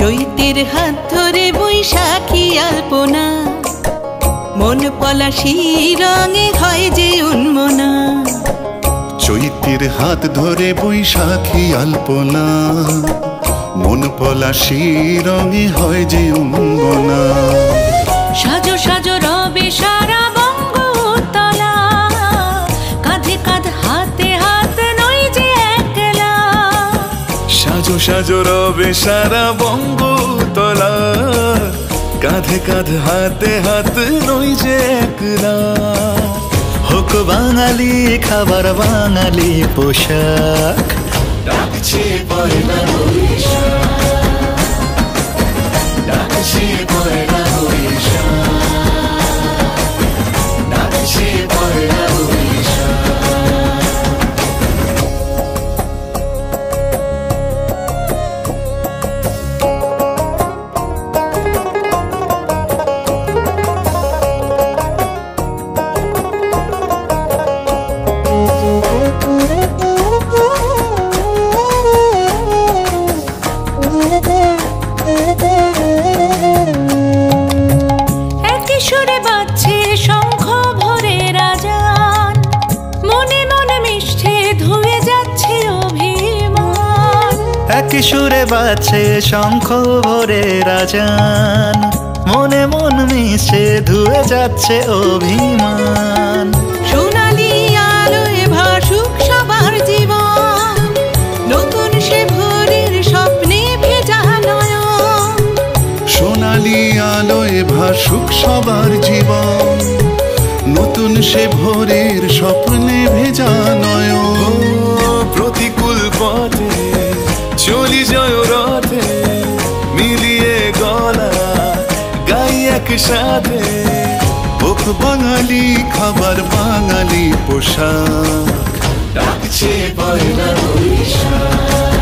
চৈতের হাত ধরে বৈশাখী আলপনা, মন পলাশি রঙে হয় যে উন্মনা। চৈতের হাত ধরে বৈশাখী আলপনা, মন পলাশি রঙে হয় যে উন্মনা। সাজো সাজো রবে সারা বঙ্গতলা, কাঁধে কাঁধ হাতে হাত নই যে একলা। সাজো সাজো রবে সারা বঙ্গতলা, কাঁধে কাঁধ হাতে হাত নই যে একলা। হোক বাঙালি খাবার বাঙালি পোশাক, ডাকছে পয়লা বৈশাখ, ডাকছে পয়লা বৈশাখ, ডাকছে পয়লা বৈশাখ। একই সুরে বাজছে শঙ্খ ভোরের আজান, মনে মনে মিশছে ধুয়ে যাচ্ছে অভিমান। একই সুরে বাজছে শঙ্খ ভোরের আজান, মনে মন মিশে ধুয়ে যাচ্ছে অভিমান। সোনালি আলোয় ভাসুক সবার জীবন, নতুন সে ভোরের স্বপ্নে ভেজা নয়ন। সোনালি আলোয় ভাসুক সবার জীবন, নতুন সে ভোরের স্বপ্নে ভেজা নয়ন। প্রতিকূল পথে চলি জয় রথে, মিলিয়ে গলা গাই একসাথে। হোক বাঙালি খাবার বাঙালি পোশাক, ডাকছে পয়লা বৈশাখ,